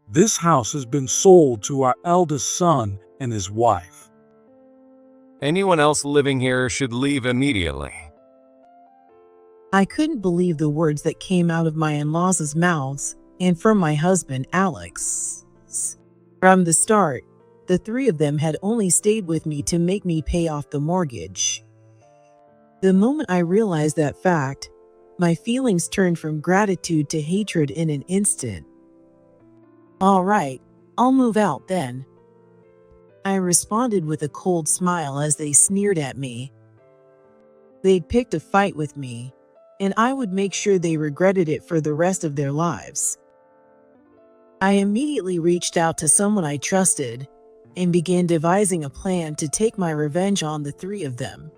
This house has been sold to our eldest son and his wife. Anyone else living here should leave immediately. I couldn't believe the words that came out of my in-laws' mouths and from my husband, Alex. From the start, the three of them had only stayed with me to make me pay off the mortgage. The moment I realized that fact, my feelings turned from gratitude to hatred in an instant. "All right, I'll move out then," I responded with a cold smile as they sneered at me. They'd picked a fight with me, and I would make sure they regretted it for the rest of their lives. I immediately reached out to someone I trusted and began devising a plan to take my revenge on the three of them.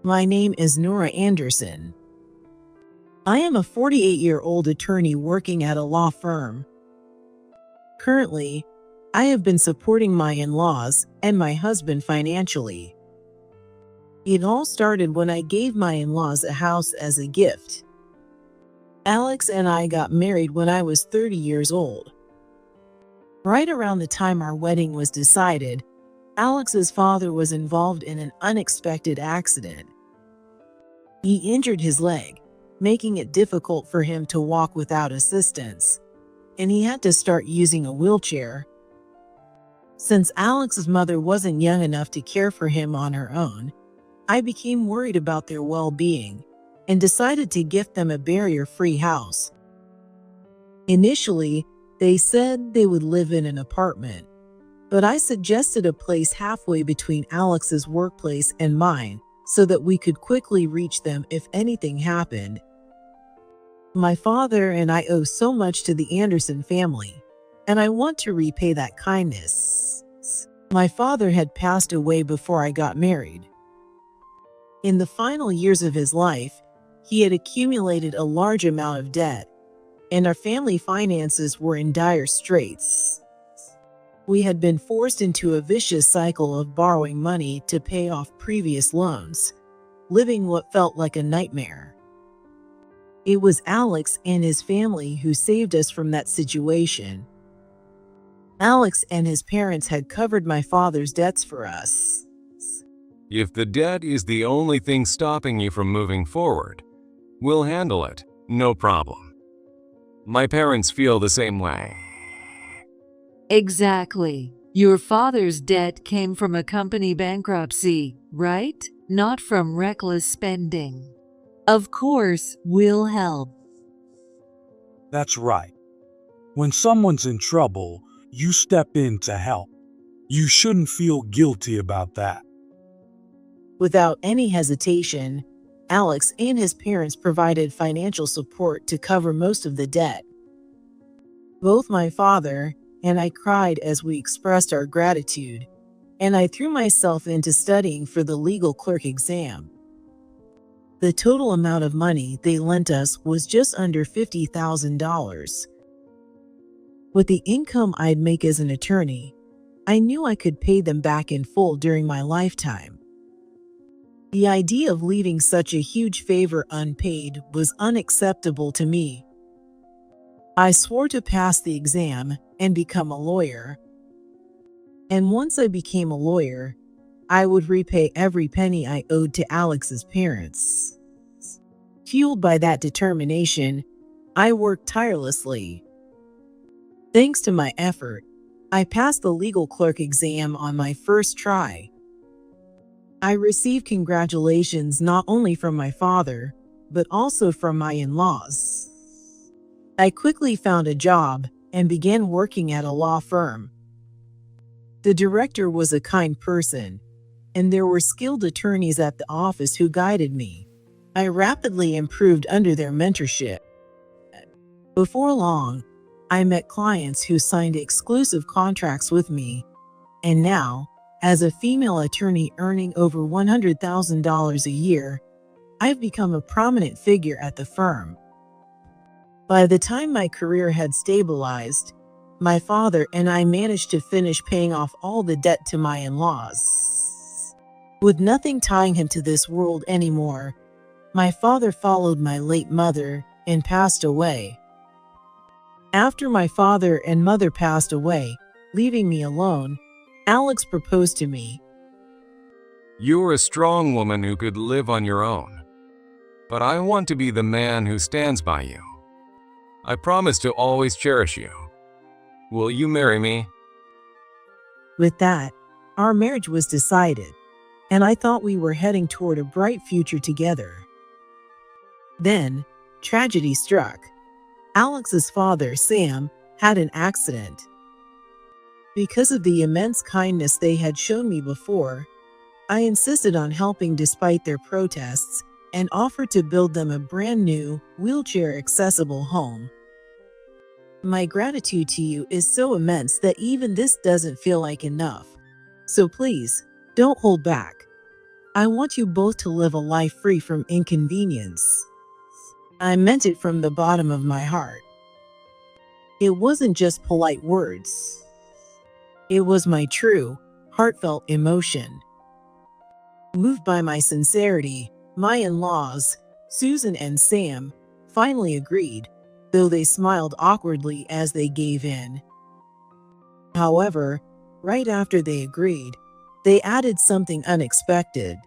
My name is Nora Anderson. I am a 48-year-old attorney working at a law firm. Currently, I have been supporting my in-laws and my husband financially. It all started when I gave my in-laws a house as a gift. Alex and I got married when I was 30 years old. Right around the time our wedding was decided, Alex's father was involved in an unexpected accident. He injured his leg, making it difficult for him to walk without assistance, and he had to start using a wheelchair. Since Alex's mother wasn't young enough to care for him on her own, I became worried about their well-being and decided to gift them a barrier-free house. Initially, they said they would live in an apartment, but I suggested a place halfway between Alex's workplace and mine so that we could quickly reach them if anything happened. My father and I owe so much to the Anderson family, and I want to repay that kindness. My father had passed away before I got married. In the final years of his life, he had accumulated a large amount of debt, and our family finances were in dire straits. We had been forced into a vicious cycle of borrowing money to pay off previous loans, living what felt like a nightmare. It was Alex and his family who saved us from that situation. Alex and his parents had covered my father's debts for us. If the debt is the only thing stopping you from moving forward, we'll handle it, no problem. My parents feel the same way. Exactly. Your father's debt came from a company bankruptcy, right? Not from reckless spending. Of course, we'll help. That's right. When someone's in trouble, you step in to help. You shouldn't feel guilty about that. Without any hesitation, Alex and his parents provided financial support to cover most of the debt. Both my father and I cried as we expressed our gratitude, and I threw myself into studying for the legal clerk exam. The total amount of money they lent us was just under $50,000. With the income I'd make as an attorney, I knew I could pay them back in full during my lifetime. The idea of leaving such a huge favor unpaid was unacceptable to me. I swore to pass the exam and become a lawyer. And once I became a lawyer, I would repay every penny I owed to Alex's parents. Fueled by that determination, I worked tirelessly. Thanks to my effort, I passed the legal clerk exam on my first try. I received congratulations not only from my father, but also from my in-laws. I quickly found a job and began working at a law firm. The director was a kind person, and there were skilled attorneys at the office who guided me. I rapidly improved under their mentorship. Before long, I met clients who signed exclusive contracts with me, and now, as a female attorney earning over $100,000 a year, I've become a prominent figure at the firm. By the time my career had stabilized, my father and I managed to finish paying off all the debt to my in-laws. With nothing tying him to this world anymore, my father followed my late mother and passed away. After my father and mother passed away, leaving me alone, Alex proposed to me. You're a strong woman who could live on your own. But I want to be the man who stands by you. I promise to always cherish you. Will you marry me? With that, our marriage was decided, and I thought we were heading toward a bright future together. Then, tragedy struck. Alex's father, Sam, had an accident. Because of the immense kindness they had shown me before, I insisted on helping despite their protests and offered to build them a brand new, wheelchair-accessible home. My gratitude to you is so immense that even this doesn't feel like enough. So please, don't hold back. I want you both to live a life free from inconvenience. I meant it from the bottom of my heart. It wasn't just polite words. It was my true, heartfelt emotion. Moved by my sincerity, my in-laws, Susan and Sam, finally agreed, though they smiled awkwardly as they gave in. However, right after they agreed, they added something unexpected.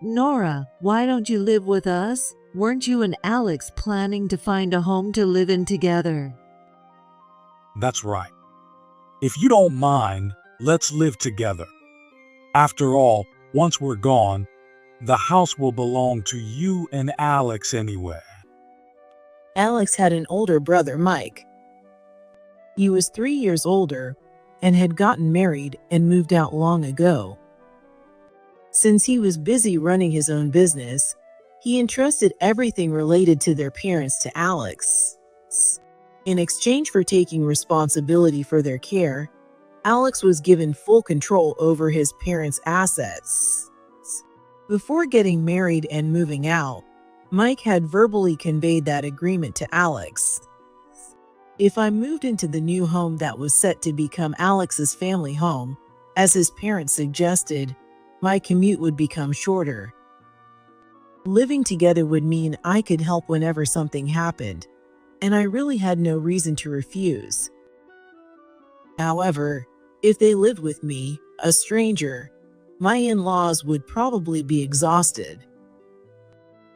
Nora, why don't you live with us? Weren't you and Alex planning to find a home to live in together? That's right. If you don't mind, let's live together. After all, once we're gone, the house will belong to you and Alex anyway. Alex had an older brother, Mike. He was 3 years older and had gotten married and moved out long ago. Since he was busy running his own business, he entrusted everything related to their parents to Alex. In exchange for taking responsibility for their care, Alex was given full control over his parents' assets. Before getting married and moving out, Mike had verbally conveyed that agreement to Alex. If I moved into the new home that was set to become Alex's family home, as his parents suggested, my commute would become shorter. Living together would mean I could help whenever something happened, and I really had no reason to refuse. However, if they lived with me, a stranger, my in-laws would probably be exhausted.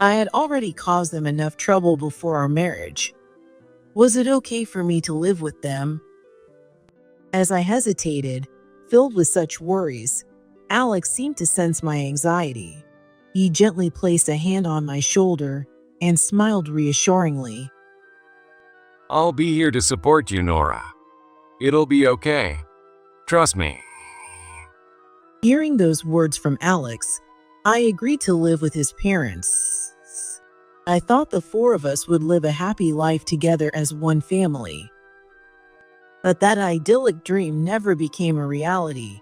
I had already caused them enough trouble before our marriage. Was it okay for me to live with them? As I hesitated, filled with such worries, Alex seemed to sense my anxiety. He gently placed a hand on my shoulder and smiled reassuringly. I'll be here to support you, Nora. It'll be okay. Trust me. Hearing those words from Alex, I agreed to live with his parents. I thought the four of us would live a happy life together as one family. But that idyllic dream never became a reality.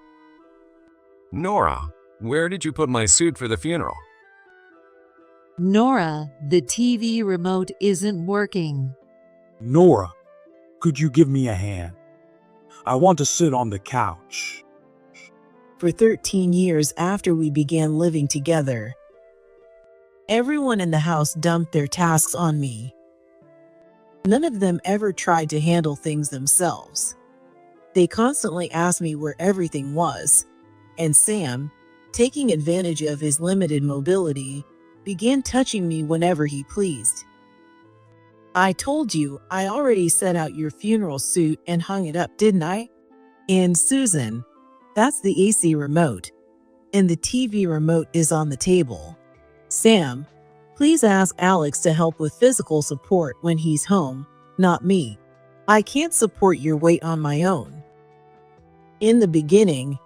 Nora, where did you put my suit for the funeral? Nora, the TV remote isn't working. Nora, could you give me a hand? I want to sit on the couch. For 13 years after we began living together, everyone in the house dumped their tasks on me. None of them ever tried to handle things themselves. They constantly asked me where everything was, and Sam, taking advantage of his limited mobility, began touching me whenever he pleased. I told you I already set out your funeral suit and hung it up, didn't I? And Susan, that's the AC remote, and the TV remote is on the table. Sam, please ask Alex to help with physical support when he's home, not me. I can't support your weight on my own. In the beginning,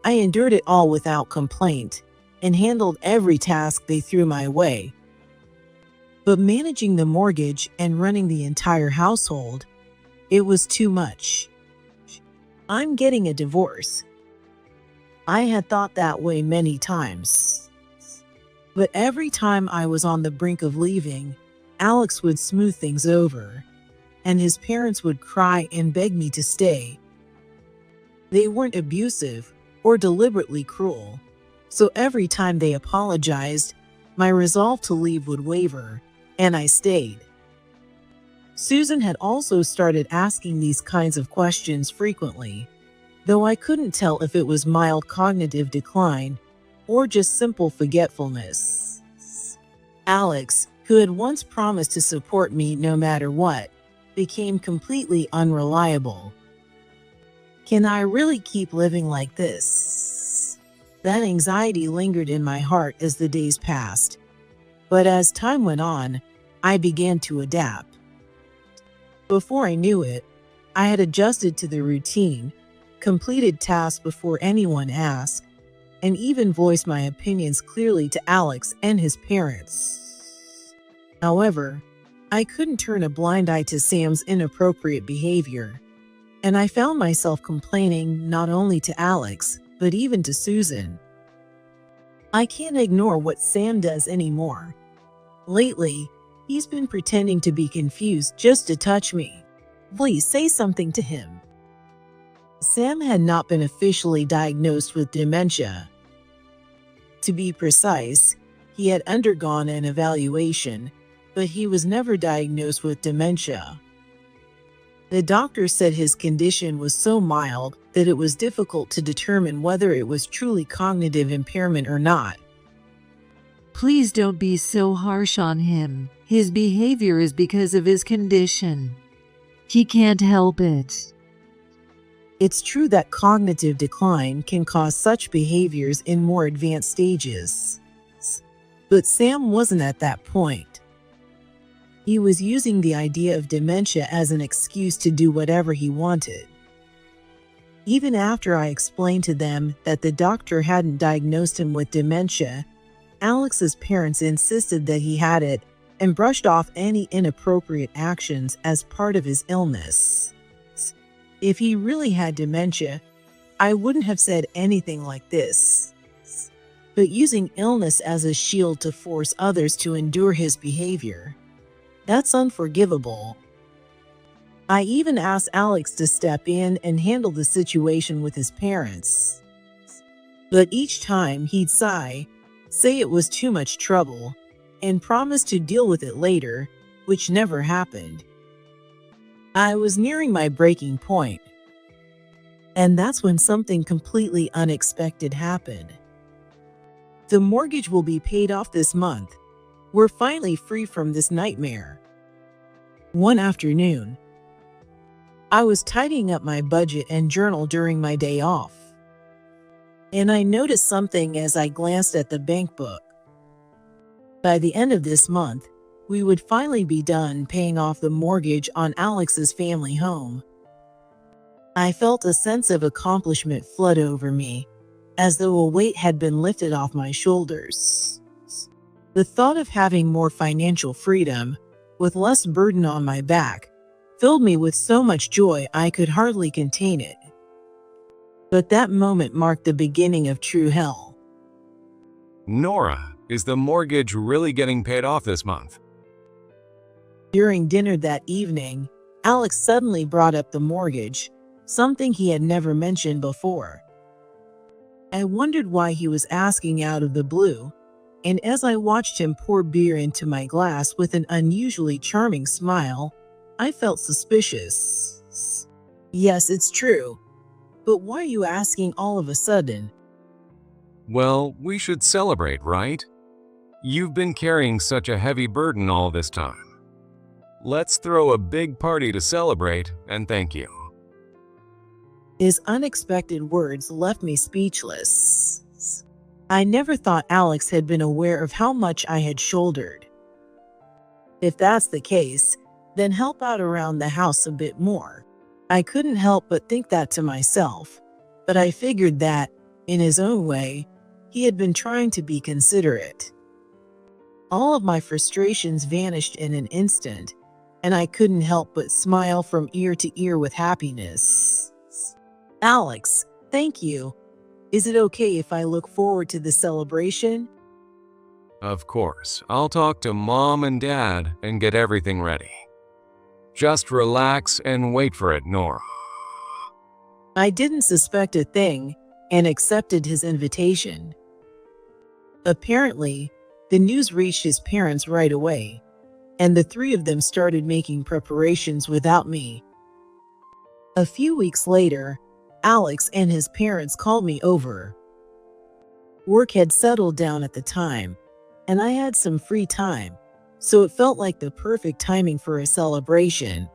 I endured it all without complaint and handled every task they threw my way. But managing the mortgage and running the entire household, it was too much. I'm getting a divorce. I had thought that way many times. But every time I was on the brink of leaving, Alex would smooth things over, and his parents would cry and beg me to stay. They weren't abusive or deliberately cruel, so every time they apologized, my resolve to leave would waver, and I stayed. Susan had also started asking these kinds of questions frequently, though I couldn't tell if it was mild cognitive decline or just simple forgetfulness. Alex, who had once promised to support me no matter what, became completely unreliable. Can I really keep living like this? That anxiety lingered in my heart as the days passed. But as time went on, I began to adapt. Before I knew it, I had adjusted to the routine, completed tasks before anyone asked, and even voiced my opinions clearly to Alex and his parents. However, I couldn't turn a blind eye to Sam's inappropriate behavior, and I found myself complaining not only to Alex, but even to Susan. I can't ignore what Sam does anymore. Lately, he's been pretending to be confused just to touch me. Please say something to him. Sam had not been officially diagnosed with dementia. To be precise, he had undergone an evaluation, but he was never diagnosed with dementia. The doctor said his condition was so mild that it was difficult to determine whether it was truly cognitive impairment or not. Please don't be so harsh on him. His behavior is because of his condition. He can't help it. It's true that cognitive decline can cause such behaviors in more advanced stages. But Sam wasn't at that point. He was using the idea of dementia as an excuse to do whatever he wanted. Even after I explained to them that the doctor hadn't diagnosed him with dementia, Alex's parents insisted that he had it and brushed off any inappropriate actions as part of his illness. If he really had dementia, I wouldn't have said anything like this. But using illness as a shield to force others to endure his behavior, that's unforgivable. I even asked Alex to step in and handle the situation with his parents. But each time he'd sigh, say it was too much trouble, and promise to deal with it later, which never happened. I was nearing my breaking point. And that's when something completely unexpected happened. The mortgage will be paid off this month. We're finally free from this nightmare. One afternoon, I was tidying up my budget and journal during my day off. And I noticed something as I glanced at the bank book. By the end of this month, we would finally be done paying off the mortgage on Alex's family home. I felt a sense of accomplishment flood over me, as though a weight had been lifted off my shoulders. The thought of having more financial freedom, with less burden on my back, filled me with so much joy I could hardly contain it. But that moment marked the beginning of true hell. Nora, is the mortgage really getting paid off this month? During dinner that evening, Alex suddenly brought up the mortgage, something he had never mentioned before. I wondered why he was asking out of the blue, and as I watched him pour beer into my glass with an unusually charming smile, I felt suspicious. Yes, it's true. But why are you asking all of a sudden? Well, we should celebrate, right? You've been carrying such a heavy burden all this time. Let's throw a big party to celebrate and thank you. His unexpected words left me speechless. I never thought Alex had been aware of how much I had shouldered. If that's the case, then help out around the house a bit more. I couldn't help but think that to myself, but I figured that, in his own way, he had been trying to be considerate. All of my frustrations vanished in an instant, and I couldn't help but smile from ear to ear with happiness. Alex, thank you. Is it okay if I look forward to the celebration? Of course, I'll talk to Mom and Dad and get everything ready. Just relax and wait for it, Nora. I didn't suspect a thing and accepted his invitation. Apparently, the news reached his parents right away. and the three of them started making preparations without me. A few weeks later, Alex and his parents called me over. Work had settled down at the time, and I had some free time, so it felt like the perfect timing for a celebration.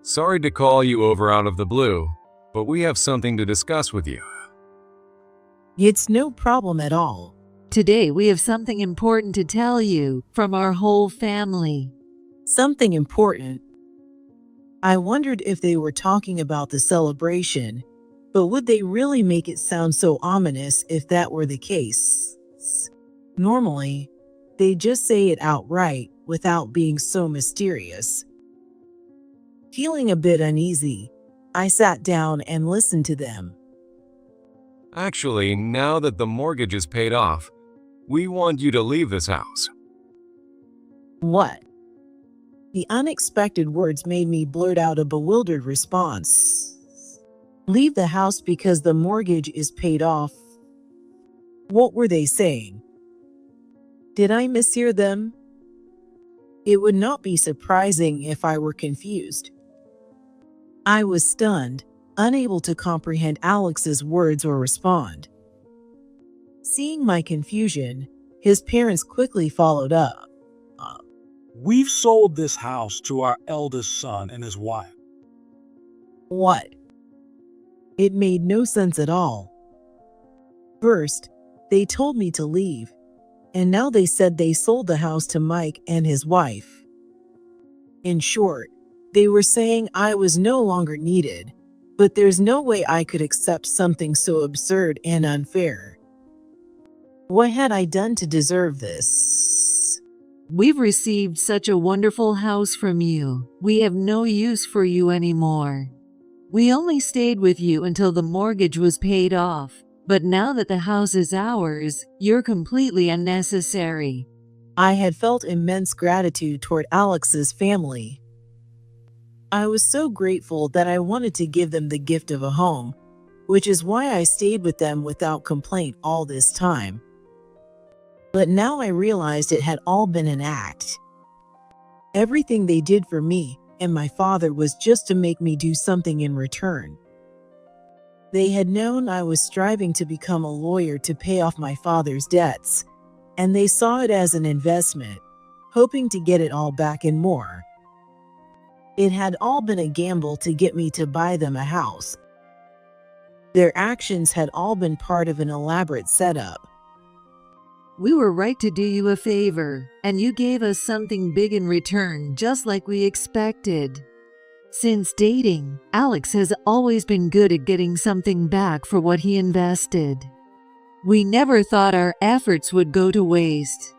Sorry to call you over out of the blue, but we have something to discuss with you. It's no problem at all. Today we have something important to tell you from our whole family. Something important. I wondered if they were talking about the celebration, but would they really make it sound so ominous if that were the case? Normally, they just say it outright without being so mysterious. Feeling a bit uneasy, I sat down and listened to them. Actually, now that the mortgage is paid off, we want you to leave this house. What? The unexpected words made me blurt out a bewildered response. Leave the house because the mortgage is paid off. What were they saying? Did I mishear them? It would not be surprising if I were confused. I was stunned, unable to comprehend Alex's words or respond. Seeing my confusion, his parents quickly followed up. We've sold this house to our eldest son and his wife. What? It made no sense at all. First, they told me to leave, and now they said they sold the house to Mike and his wife. In short, they were saying I was no longer needed, but there's no way I could accept something so absurd and unfair. What had I done to deserve this? We've received such a wonderful house from you. We have no use for you anymore. We only stayed with you until the mortgage was paid off, but now that the house is ours, you're completely unnecessary. I had felt immense gratitude toward Alex's family. I was so grateful that I wanted to give them the gift of a home, which is why I stayed with them without complaint all this time. But now I realized it had all been an act. Everything they did for me and my father was just to make me do something in return. They had known I was striving to become a lawyer to pay off my father's debts, and they saw it as an investment, hoping to get it all back and more. It had all been a gamble to get me to buy them a house. Their actions had all been part of an elaborate setup. We were right to do you a favor, and you gave us something big in return, just like we expected. Since dating, Alex has always been good at getting something back for what he invested. We never thought our efforts would go to waste.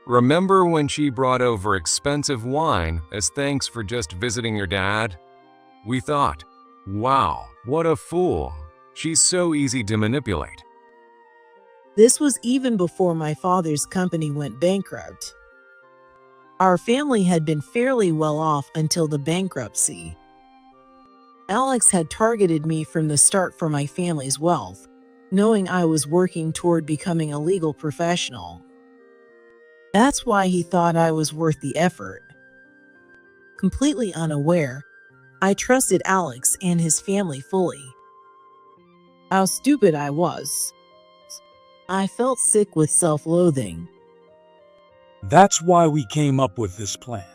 Remember when she brought over expensive wine as thanks for just visiting your dad? We thought, wow, what a fool. She's so easy to manipulate. This was even before my father's company went bankrupt. Our family had been fairly well off until the bankruptcy. Alex had targeted me from the start for my family's wealth, knowing I was working toward becoming a legal professional. That's why he thought I was worth the effort. Completely unaware, I trusted Alex and his family fully. How stupid I was. I felt sick with self-loathing. That's why we came up with this plan.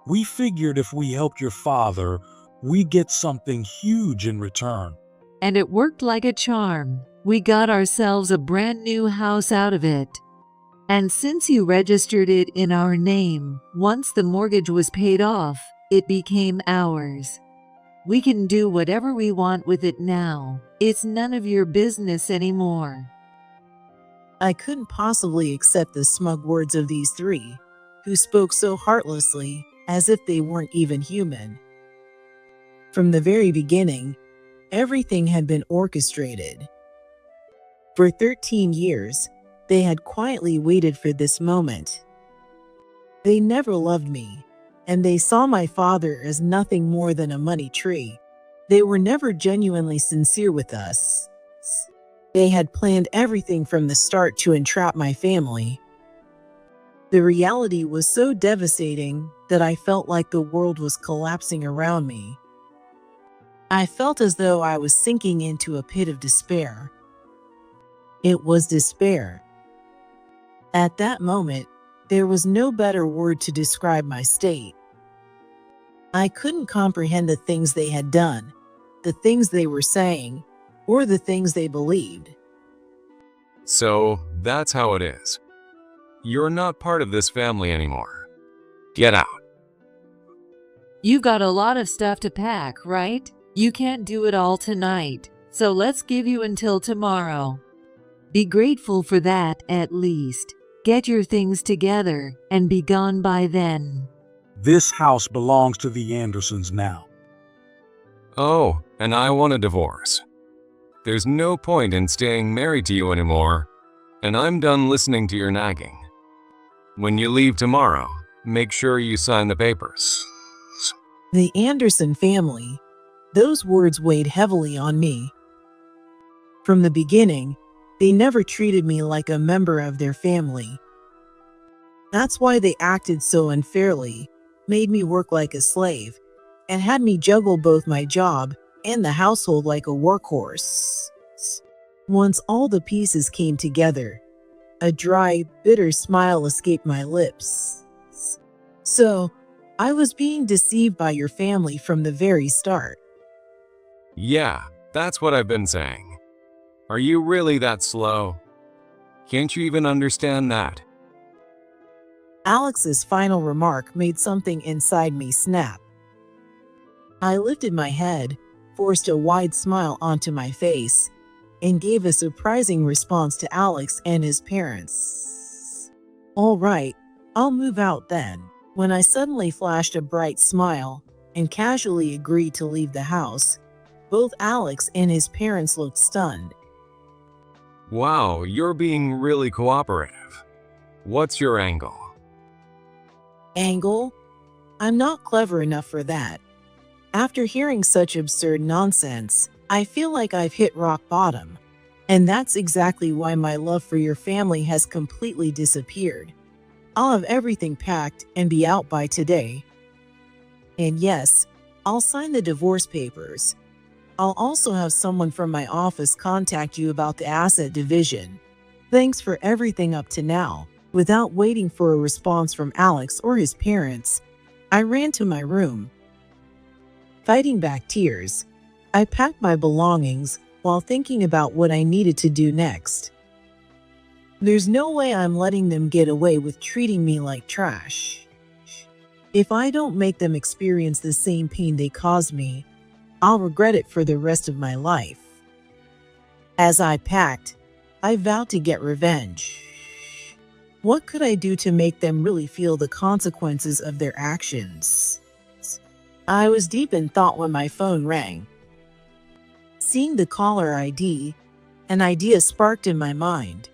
We figured if we helped your father, we'd get something huge in return. And it worked like a charm. We got ourselves a brand new house out of it. And since you registered it in our name, once the mortgage was paid off, it became ours. We can do whatever we want with it now. It's none of your business anymore. I couldn't possibly accept the smug words of these three, who spoke so heartlessly, as if they weren't even human. From the very beginning, everything had been orchestrated. For 13 years, they had quietly waited for this moment. They never loved me, and they saw my father as nothing more than a money tree. They were never genuinely sincere with us. They had planned everything from the start to entrap my family. The reality was so devastating that I felt like the world was collapsing around me. I felt as though I was sinking into a pit of despair. It was despair. At that moment, there was no better word to describe my state. I couldn't comprehend the things they had done, the things they were saying, or the things they believed. So, that's how it is. You're not part of this family anymore. Get out. You got a lot of stuff to pack, right? You can't do it all tonight, so let's give you until tomorrow. Be grateful for that at least. Get your things together and be gone by then. This house belongs to the Andersons now. Oh, and I want a divorce. There's no point in staying married to you anymore, and I'm done listening to your nagging. When you leave tomorrow, make sure you sign the papers. The Anderson family. Those words weighed heavily on me. From the beginning, they never treated me like a member of their family. That's why they acted so unfairly, made me work like a slave, and had me juggle both my job and the household like a workhorse. Once all the pieces came together, a dry, bitter smile escaped my lips. So, I was being deceived by your family from the very start. Yeah, that's what I've been saying. Are you really that slow? Can't you even understand that? Alex's final remark made something inside me snap. I lifted my head, forced a wide smile onto my face, and gave a surprising response to Alex and his parents. All right, I'll move out then. When I suddenly flashed a bright smile and casually agreed to leave the house, both Alex and his parents looked stunned. Wow, you're being really cooperative. What's your angle? Angle? I'm not clever enough for that. After hearing such absurd nonsense, I feel like I've hit rock bottom. And that's exactly why my love for your family has completely disappeared. I'll have everything packed and be out by today. And yes, I'll sign the divorce papers. I'll also have someone from my office contact you about the asset division. Thanks for everything up to now. Without waiting for a response from Alex or his parents, I ran to my room. Fighting back tears, I packed my belongings while thinking about what I needed to do next. There's no way I'm letting them get away with treating me like trash. If I don't make them experience the same pain they caused me, I'll regret it for the rest of my life. As I packed, I vowed to get revenge. What could I do to make them really feel the consequences of their actions? I was deep in thought when my phone rang. Seeing the caller ID, an idea sparked in my mind.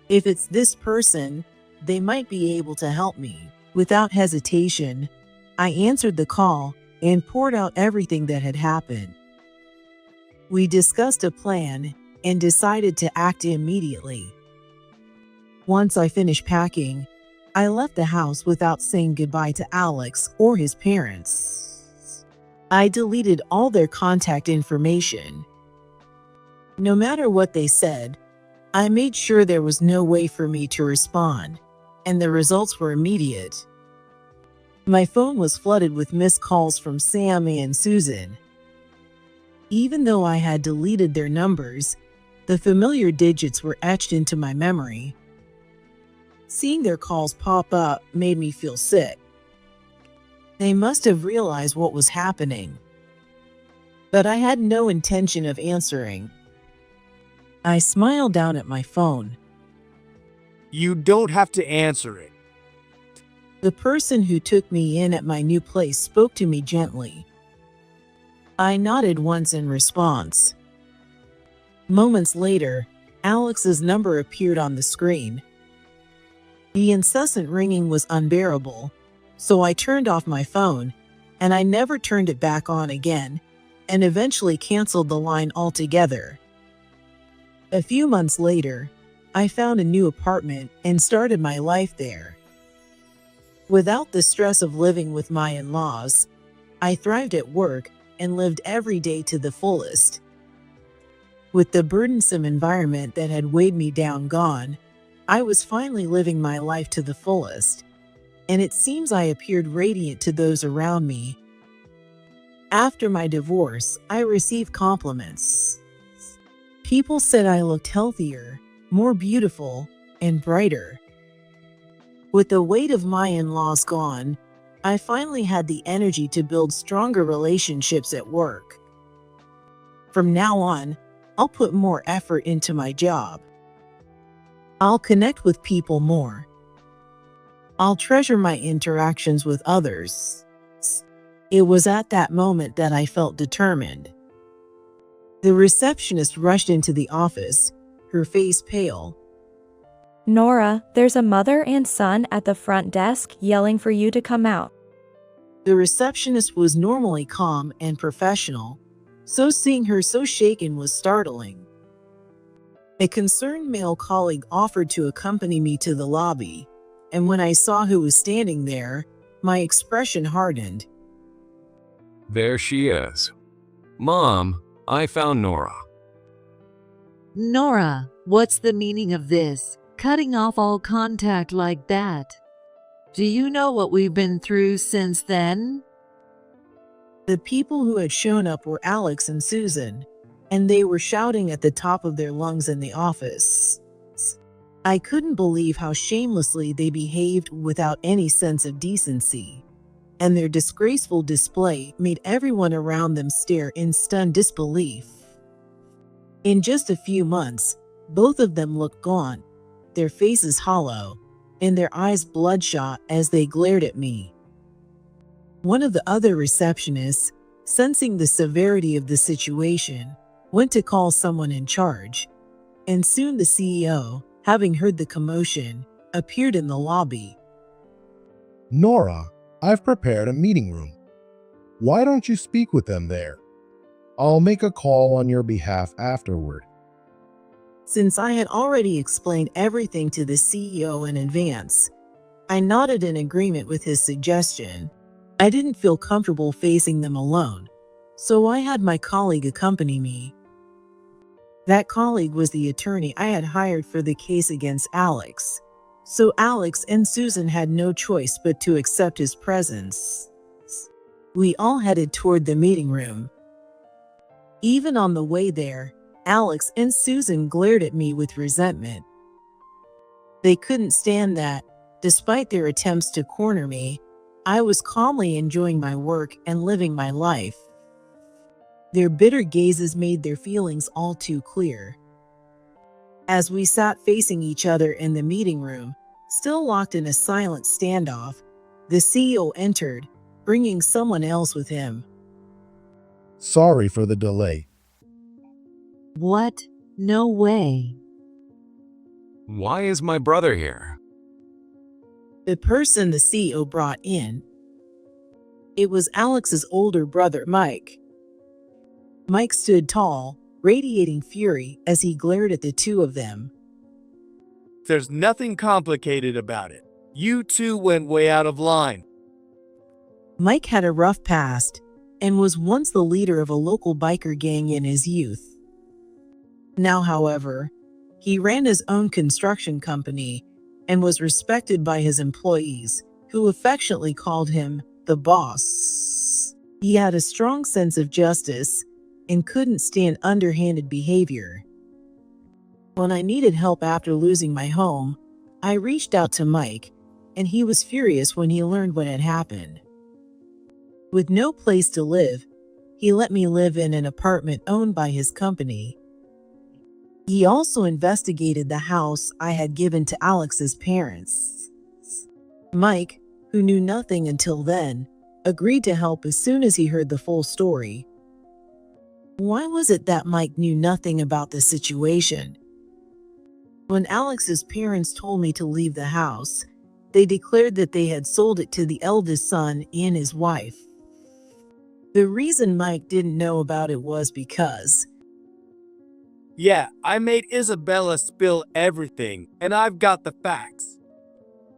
If it's this person, they might be able to help me. Without hesitation, I answered the call and poured out everything that had happened. We discussed a plan and decided to act immediately. Once I finished packing, I left the house without saying goodbye to Alex or his parents. I deleted all their contact information. No matter what they said, I made sure there was no way for me to respond, and the results were immediate. My phone was flooded with missed calls from Sammy and Susan. Even though I had deleted their numbers, the familiar digits were etched into my memory. Seeing their calls pop up made me feel sick. They must have realized what was happening. But I had no intention of answering. I smiled down at my phone. You don't have to answer it. The person who took me in at my new place spoke to me gently. I nodded once in response. Moments later, Alex's number appeared on the screen. The incessant ringing was unbearable, so I turned off my phone, and I never turned it back on again, and eventually canceled the line altogether. A few months later, I found a new apartment and started my life there. Without the stress of living with my in-laws, I thrived at work and lived every day to the fullest. With the burdensome environment that had weighed me down gone, I was finally living my life to the fullest, and it seems I appeared radiant to those around me. After my divorce, I received compliments. People said I looked healthier, more beautiful, and brighter. With the weight of my in-laws gone, I finally had the energy to build stronger relationships at work. From now on, I'll put more effort into my job. I'll connect with people more. I'll treasure my interactions with others. It was at that moment that I felt determined. The receptionist rushed into the office, her face pale. Nora, there's a mother and son at the front desk yelling for you to come out. The receptionist was normally calm and professional, so seeing her so shaken was startling. A concerned male colleague offered to accompany me to the lobby, and when I saw who was standing there, my expression hardened. There she is. Mom, I found Nora. Nora, what's the meaning of this? Cutting off all contact like that? Do you know what we've been through since then? The people who had shown up were Alex and Susan, and they were shouting at the top of their lungs in the office. I couldn't believe how shamelessly they behaved without any sense of decency, and their disgraceful display made everyone around them stare in stunned disbelief. In just a few months, both of them looked gaunt, their faces hollow, and their eyes bloodshot as they glared at me. One of the other receptionists, sensing the severity of the situation, went to call someone in charge, and soon the CEO, having heard the commotion, appeared in the lobby. Nora, I've prepared a meeting room. Why don't you speak with them there? I'll make a call on your behalf afterward. Since I had already explained everything to the CEO in advance, I nodded in agreement with his suggestion. I didn't feel comfortable facing them alone, so I had my colleague accompany me. That colleague was the attorney I had hired for the case against Alex, so Alex and Susan had no choice but to accept his presence. We all headed toward the meeting room. Even on the way there, Alex and Susan glared at me with resentment. They couldn't stand that, despite their attempts to corner me, I was calmly enjoying my work and living my life. Their bitter gazes made their feelings all too clear. As we sat facing each other in the meeting room, still locked in a silent standoff, the CEO entered, bringing someone else with him. Sorry for the delay. What? No way. Why is my brother here? The person the CEO brought in. It was Alex's older brother, Mike. Mike stood tall, radiating fury as he glared at the two of them. There's nothing complicated about it. You two went way out of line. Mike had a rough past and was once the leader of a local biker gang in his youth. Now, however, he ran his own construction company and was respected by his employees, who affectionately called him the boss. He had a strong sense of justice and couldn't stand underhanded behavior. When I needed help after losing my home, I reached out to Mike, and he was furious when he learned what had happened. With no place to live, he let me live in an apartment owned by his company. He also investigated the house I had given to Alex's parents. Mike, who knew nothing until then, agreed to help as soon as he heard the full story. Why was it that Mike knew nothing about the situation? When Alex's parents told me to leave the house, they declared that they had sold it to the eldest son and his wife. The reason Mike didn't know about it was because Yeah, I made Isabella spill everything, and I've got the facts.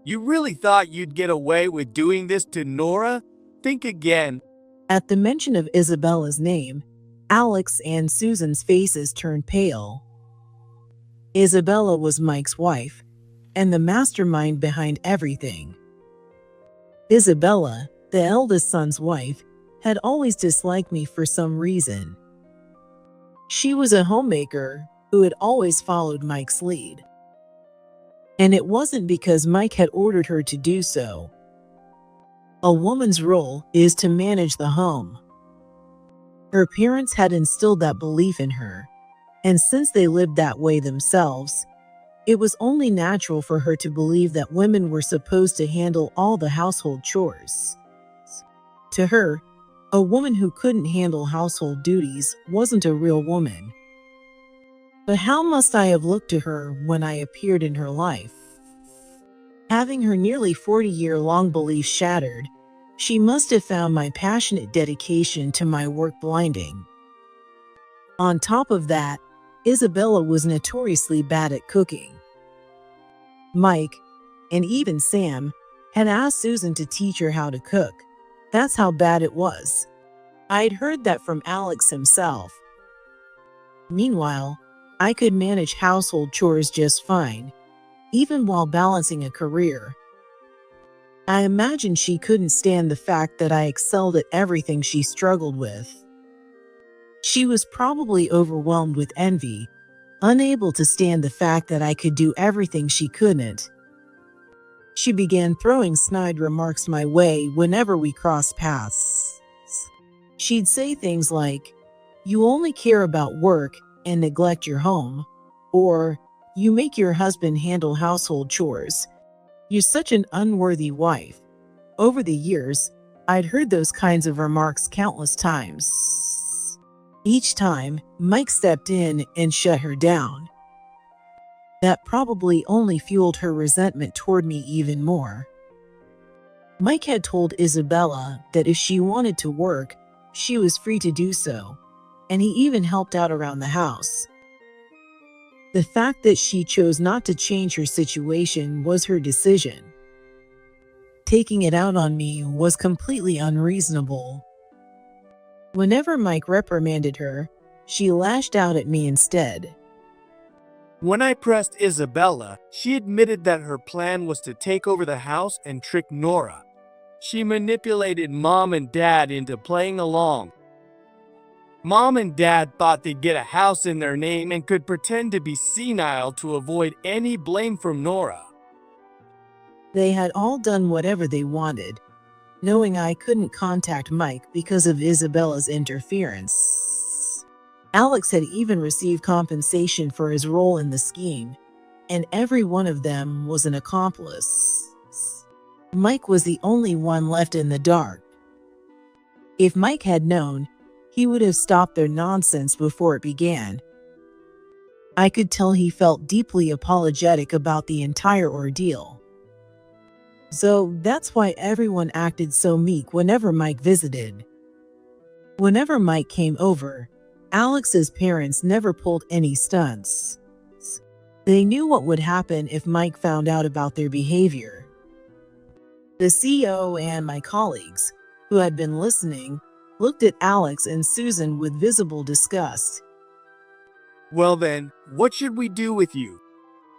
You really thought you'd get away with doing this to Nora? Think again. At the mention of Isabella's name, Alex and Susan's faces turned pale. Isabella was Mike's wife, and the mastermind behind everything. Isabella, the eldest son's wife, had always disliked me for some reason. She was a homemaker who had always followed Mike's lead. And it wasn't because Mike had ordered her to do so. A woman's role is to manage the home. Her parents had instilled that belief in her, and since they lived that way themselves, it was only natural for her to believe that women were supposed to handle all the household chores. To her, a woman who couldn't handle household duties wasn't a real woman. But how must I have looked to her when I appeared in her life? Having her nearly 40-year-long belief shattered, she must have found my passionate dedication to my work blinding. On top of that, Isabella was notoriously bad at cooking. Mike, and even Sam, had asked Susan to teach her how to cook. That's how bad it was. I'd heard that from Alex himself. Meanwhile, I could manage household chores just fine, even while balancing a career. I imagine she couldn't stand the fact that I excelled at everything she struggled with. She was probably overwhelmed with envy, unable to stand the fact that I could do everything she couldn't. She began throwing snide remarks my way whenever we crossed paths. She'd say things like, "You only care about work and neglect your home," or "You make your husband handle household chores. You're such an unworthy wife." Over the years, I'd heard those kinds of remarks countless times. Each time, Mike stepped in and shut her down. That probably only fueled her resentment toward me even more. Mike had told Isabella that if she wanted to work, she was free to do so, and he even helped out around the house. The fact that she chose not to change her situation was her decision. Taking it out on me was completely unreasonable. Whenever Mike reprimanded her, she lashed out at me instead. When I pressed Isabella, she admitted that her plan was to take over the house and trick Nora. She manipulated Mom and Dad into playing along. Mom and Dad thought they'd get a house in their name and could pretend to be senile to avoid any blame from Nora. They had all done whatever they wanted, knowing I couldn't contact Mike because of Isabella's interference. Alex had even received compensation for his role in the scheme, and every one of them was an accomplice. Mike was the only one left in the dark. If Mike had known, he would have stopped their nonsense before it began. I could tell he felt deeply apologetic about the entire ordeal. So that's why everyone acted so meek whenever Mike visited. Whenever Mike came over, Alex's parents never pulled any stunts. They knew what would happen if Mike found out about their behavior. The CEO and my colleagues, who had been listening, looked at Alex and Susan with visible disgust. Well then, what should we do with you?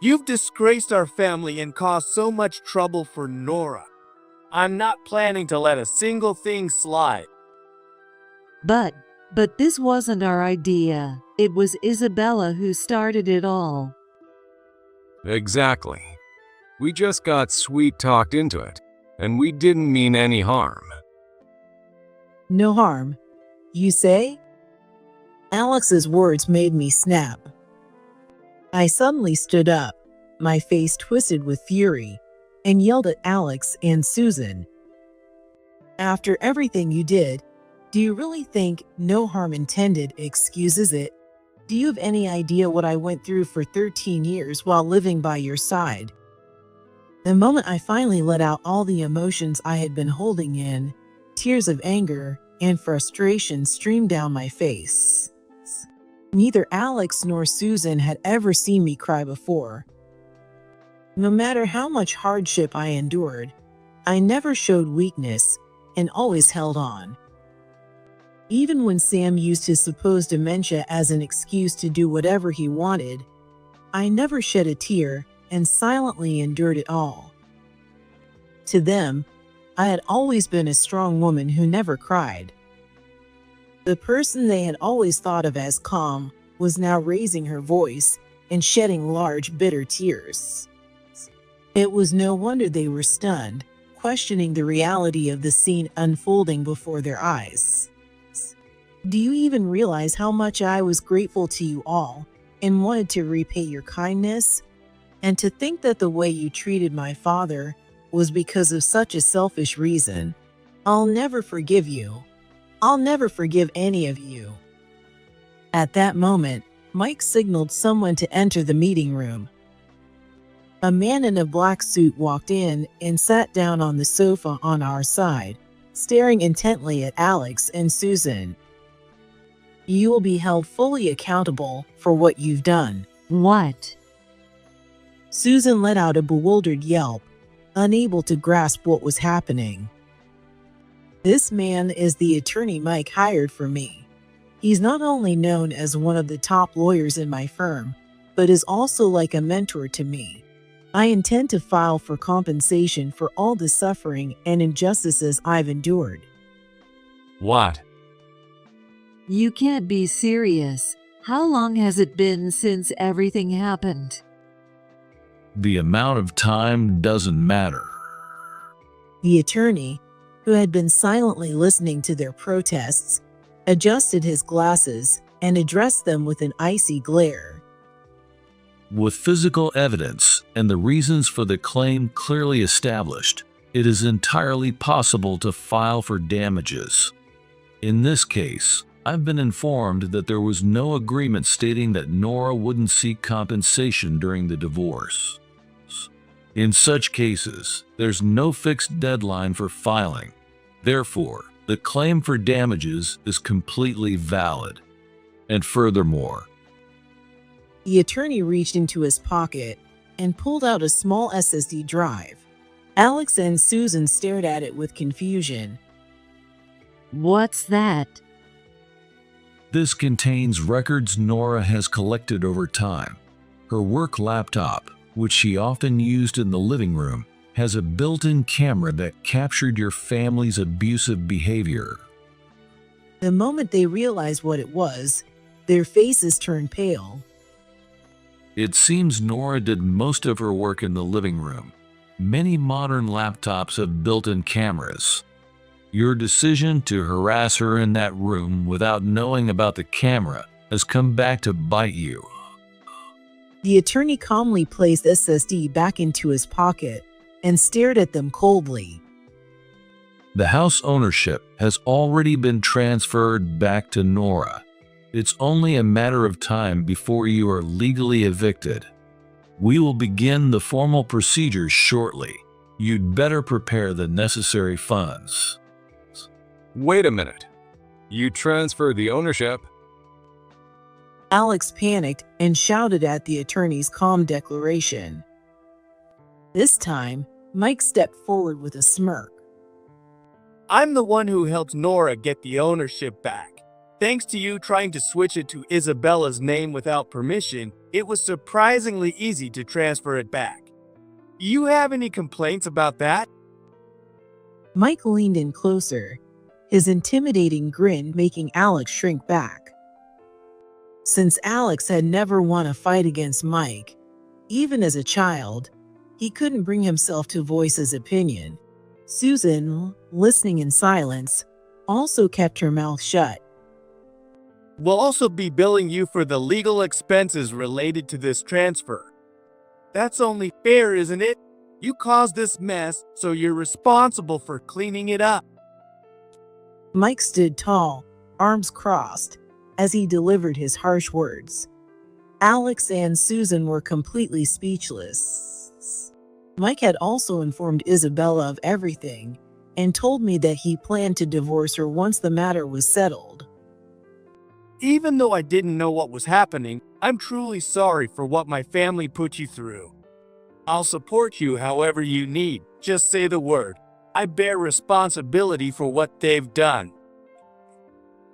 You've disgraced our family and caused so much trouble for Nora. I'm not planning to let a single thing slide. But this wasn't our idea. It was Isabella who started it all. Exactly. We just got sweet-talked into it, and we didn't mean any harm. No harm, you say? Alex's words made me snap. I suddenly stood up, my face twisted with fury, and yelled at Alex and Susan. After everything you did, do you really think no harm intended excuses it? Do you have any idea what I went through for 13 years while living by your side? The moment I finally let out all the emotions I had been holding in, tears of anger and frustration streamed down my face. Neither Alex nor Susan had ever seen me cry before. No matter how much hardship I endured, I never showed weakness and always held on. Even when Sam used his supposed dementia as an excuse to do whatever he wanted, I never shed a tear and silently endured it all. To them, I had always been a strong woman who never cried. The person they had always thought of as calm was now raising her voice and shedding large, bitter tears. It was no wonder they were stunned, questioning the reality of the scene unfolding before their eyes. Do you even realize how much I was grateful to you all and wanted to repay your kindness? And to think that the way you treated my father was because of such a selfish reason. I'll never forgive you. I'll never forgive any of you. At that moment, Mike signaled someone to enter the meeting room. A man in a black suit walked in and sat down on the sofa on our side, staring intently at Alex and Susan. You will be held fully accountable for what you've done. What? Susan let out a bewildered yelp, unable to grasp what was happening. This man is the attorney Mike hired for me. He's not only known as one of the top lawyers in my firm, but is also like a mentor to me. I intend to file for compensation for all the suffering and injustices I've endured. What? You can't be serious. How long has it been since everything happened? The amount of time doesn't matter. The attorney, who had been silently listening to their protests, adjusted his glasses and addressed them with an icy glare. With physical evidence and the reasons for the claim clearly established, it is entirely possible to file for damages. In this case, I've been informed that there was no agreement stating that Nora wouldn't seek compensation during the divorce. In such cases, there's no fixed deadline for filing. Therefore, the claim for damages is completely valid. And furthermore, The attorney reached into his pocket and pulled out a small SSD drive. Alex and Susan stared at it with confusion. What's that? this contains records Nora has collected over time. Her work laptop, which she often used in the living room, has a built-in camera that captured your family's abusive behavior. The moment they realized what it was, their faces turned pale. It seems Nora did most of her work in the living room. Many modern laptops have built-in cameras. Your decision to harass her in that room without knowing about the camera has come back to bite you. The attorney calmly placed SSD back into his pocket and stared at them coldly. The house ownership has already been transferred back to Nora. It's only a matter of time before you are legally evicted. We will begin the formal procedures shortly. You'd better prepare the necessary funds. Wait a minute. You transferred the ownership? Alex panicked and shouted at the attorney's calm declaration. This time, Mike stepped forward with a smirk. I'm the one who helped Nora get the ownership back. Thanks to you trying to switch it to Isabella's name without permission, it was surprisingly easy to transfer it back. You have any complaints about that? Mike leaned in closer, his intimidating grin making Alex shrink back. Since Alex had never won a fight against Mike, even as a child, he couldn't bring himself to voice his opinion. Susan, listening in silence, also kept her mouth shut. We'll also be billing you for the legal expenses related to this transfer. That's only fair, isn't it? You caused this mess, so you're responsible for cleaning it up. Mike stood tall, arms crossed, as he delivered his harsh words. Alex and Susan were completely speechless. Mike had also informed Isabella of everything and told me that he planned to divorce her once the matter was settled. Even though I didn't know what was happening, I'm truly sorry for what my family put you through. I'll support you however you need. Just say the word. I bear responsibility for what they've done.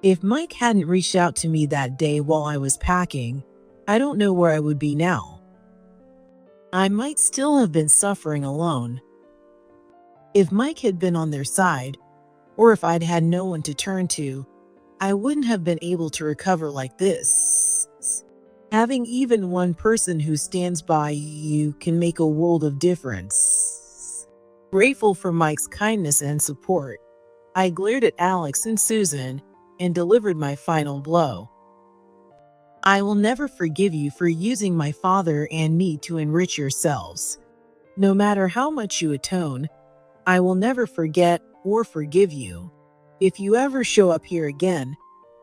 If Mike hadn't reached out to me that day while I was packing, I don't know where I would be now. I might still have been suffering alone. If Mike had been on their side, or if I'd had no one to turn to, I wouldn't have been able to recover like this. Having even one person who stands by you can make a world of difference. Grateful for Mike's kindness and support, I glared at Alex and Susan and delivered my final blow. I will never forgive you for using my father and me to enrich yourselves. No matter how much you atone, I will never forget or forgive you. If you ever show up here again,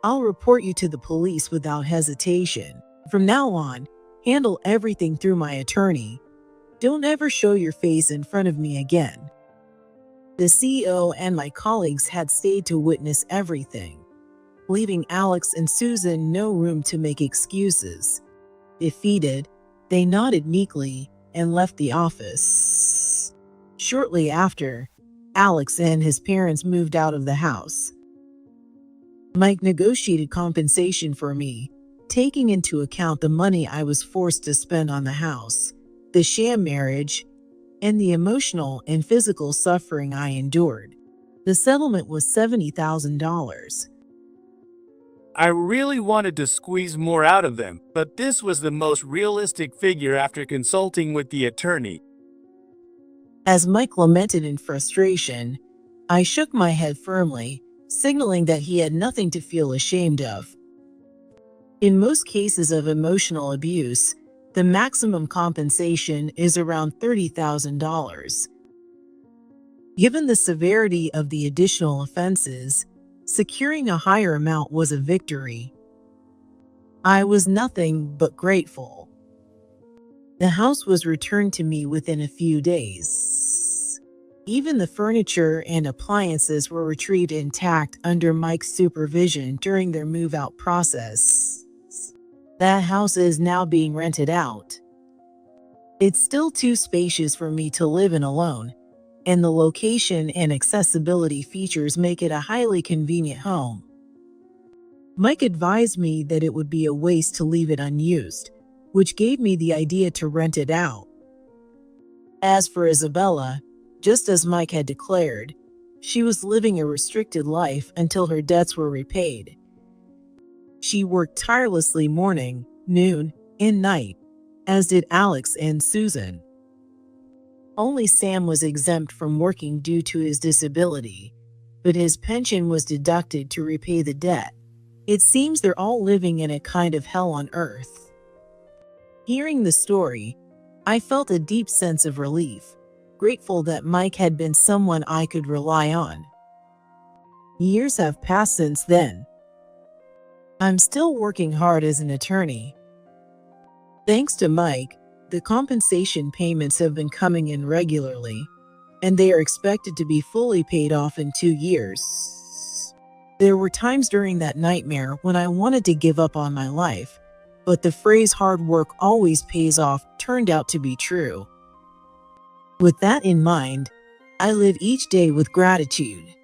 I'll report you to the police without hesitation. From now on, handle everything through my attorney. Don't ever show your face in front of me again. The CEO and my colleagues had stayed to witness everything, leaving Alex and Susan no room to make excuses. Defeated, they nodded meekly and left the office. Shortly after, Alex and his parents moved out of the house. Mike negotiated compensation for me, taking into account the money I was forced to spend on the house, the sham marriage, and the emotional and physical suffering I endured. The settlement was $70,000. I really wanted to squeeze more out of them, but this was the most realistic figure after consulting with the attorney. As Mike lamented in frustration, I shook my head firmly, signaling that he had nothing to feel ashamed of. In most cases of emotional abuse, the maximum compensation is around $30,000. Given the severity of the additional offenses, securing a higher amount was a victory. I was nothing but grateful. The house was returned to me within a few days. Even the furniture and appliances were retrieved intact under Mike's supervision during their move-out process. That house is now being rented out. It's still too spacious for me to live in alone, and the location and accessibility features make it a highly convenient home. Mike advised me that it would be a waste to leave it unused, which gave me the idea to rent it out. As for Isabella, just as Mike had declared, she was living a restricted life until her debts were repaid. She worked tirelessly morning, noon, and night, as did Alex and Susan. Only Sam was exempt from working due to his disability, but his pension was deducted to repay the debt. It seems they're all living in a kind of hell on earth. Hearing the story, I felt a deep sense of relief, grateful that Mike had been someone I could rely on. Years have passed since then. I'm still working hard as an attorney. Thanks to Mike, the compensation payments have been coming in regularly, and they are expected to be fully paid off in 2 years. There were times during that nightmare when I wanted to give up on my life, but the phrase hard work always pays off turned out to be true. With that in mind, I live each day with gratitude.